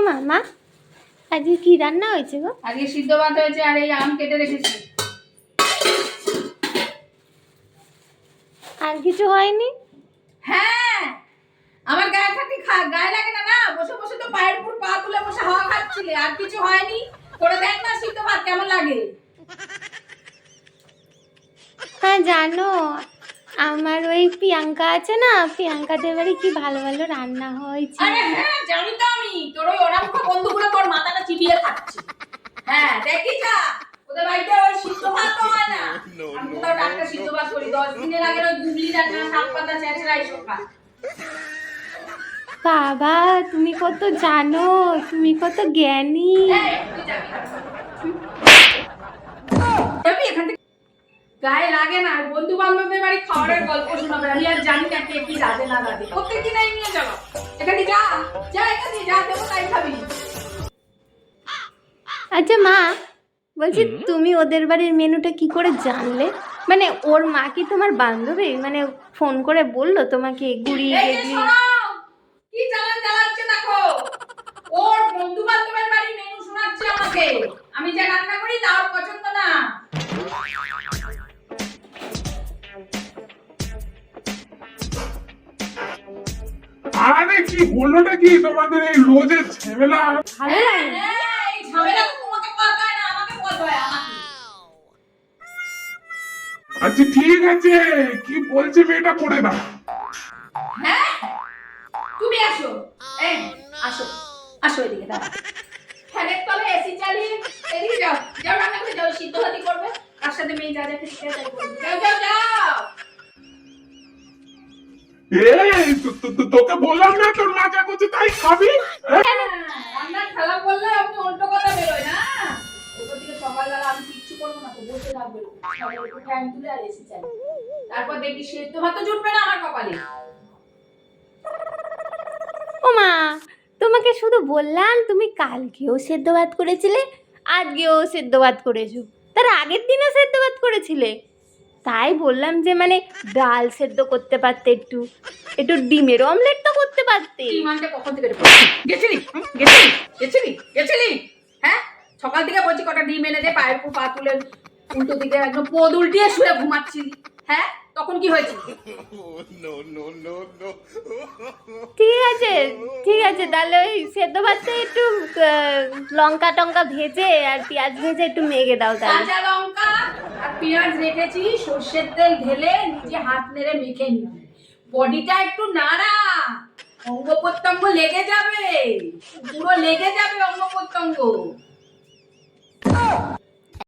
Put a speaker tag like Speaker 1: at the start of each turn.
Speaker 1: মামা আজকে কি রান্না হয়েছে গো?
Speaker 2: আজকে সিদ্ধ ভাত হয়েছে আর এই আম কেটে রেখেছি।
Speaker 1: আর কিছু হয়নি?
Speaker 2: হ্যাঁ, আমার গায়ে থাকি গায়ে লাগে না না, বসে বসে তো পায়ের উপর পা তুলে বসে হাওয়া খাচ্ছিলে। আর কিছু হয়নি? করে দেখ না সিদ্ধ ভাত কেমন লাগে।
Speaker 1: হ্যাঁ জানো, আমার ওই প্রিয়াঙ্কা আছে না, প্রিয়াঙ্কাদের বাড়ি কি ভালো ভালো রান্না হয়েছে।
Speaker 2: আরে হ্যাঁ জানি তো আমি, তোর ওই অনামুখা বন্ধুগুলো তোর মাথাটা চিবিয়ে খাচ্ছে। হ্যাঁ দেখি যা, ওদের বাড়িতে ওই সিদ্ধ ভাত তো হয় না। আমি তো টাটকা সিদ্ধ ভাত করি, 10 দিনের আগে ওই গুগলি ডাটা শাক পাতা ছেঁচড়া এইসব খাই।
Speaker 1: বাবা তুমি কত জানো, তুমি কত জ্ঞানী।
Speaker 2: এখান থেকে গায়ে লাগে না, বন্ধু বান্ধবদের বাড়ি খাবারের গল্প শোনাবে। আমি আর জানি না কে কি রাধে না রাধে, প্রত্যেকদিন এই নিয়ে যাবো। এখানে যা যা, এখানে যা দেবো তাই খাবি।
Speaker 1: আচ্ছা মা, বলছি তুমি ওদের বাড়ির মেনুটা কি করে জানলে? মানে ওর মা কি তোমার বান্ধবী? মানে ফোন করে বললো তোমাকে গুড়ি
Speaker 2: এই যে
Speaker 1: গেগলি?
Speaker 2: শোনো, কি চালান চালাচ্ছে দেখো, ওর বন্ধু বান্ধবের বাড়ি মেনু শোনাচ্ছে আমাকে। আমি যা রান্না করি তা ওর পছন্দ না।
Speaker 3: আরে কি বললোটা কি তোমাদের এই রোজের ঝামেলা?
Speaker 1: ভালো লাগে?
Speaker 2: হ্যাঁ, এই ঝামেলা তো তোমাকে করতে হয় না, আমাকে করতে হয় আমাকে।
Speaker 3: আচ্ছা ঠিক আছে, কি বলছে মেয়েটা করে দাও।
Speaker 2: হ্যাঁ তুমি আসো, এই আসো আসো এদিকে দাঁড়াও। ফ্যানের তলে এসি চালিয়ে এদিকে যাও, যাও রান্না করে যাও, সিদ্ধ ভাতি করবে। তার সাথে মেয়ে যা যা খেতে চায় তাই করবে। যাও যাও যাও।
Speaker 3: এই তোকে বললাম না তোর মা যা করছে তাই খাবি।
Speaker 2: রান্নার খেলা করলে আপনি উল্টো কথা বেরোয় না। ওপর থেকে সকালবেলা আমি কিচ্ছু করবো না, তো বসে থাকবে সবাই একটু ফ্যান তুলে আর এসি চালিয়ে। তারপর দেখি সেদ্ধ ভাত জুটবে না আমার কপালে।
Speaker 1: ও মা, তোমাকে শুধু বললাম তুমি কালকেও সেদ্ধ ভাত করেছিলে, আজকেও সেদ্ধ ভাত করেছো, তার আগের দিনও সেদ্ধ ভাত করেছিলে। তাই বললাম যে মানে ডাল সেদ্ধ করতে পারতে, একটু একটু ডিমের অমলেট তো করতে পারতে।
Speaker 2: ইমানটা কখন থেকে গেছিলি গেছিলি গেছিলি গেছিলি? হ্যাঁ সকাল থেকে বলছি কটা ডিম এনে দে, পায়ের উপর পা তুলে উল্টো দিকে একদম পদ উল্টিয়ে শুয়ে ঘুমাচ্ছিলি। হ্যাঁ তখন কি হয়েছে?
Speaker 1: ঠিক আছে ঠিক আছে, তাহলে ওই সেদ্ধ ভাতটা একটু লঙ্কা টঙ্কা ভেজে আর পেঁয়াজ ভেজে একটু মেখে দাও তাহলে।
Speaker 2: কাঁচা লঙ্কা আর পেঁয়াজ রেখেছি, সর্ষের তেল ঢেলে নিজে হাত নেড়ে মেখে নিবি। বডিটা একটু নাড়া, অঙ্গ প্রত্যঙ্গ লেগে যাবে, পুরো লেগে যাবে অঙ্গ প্রত্যঙ্গ।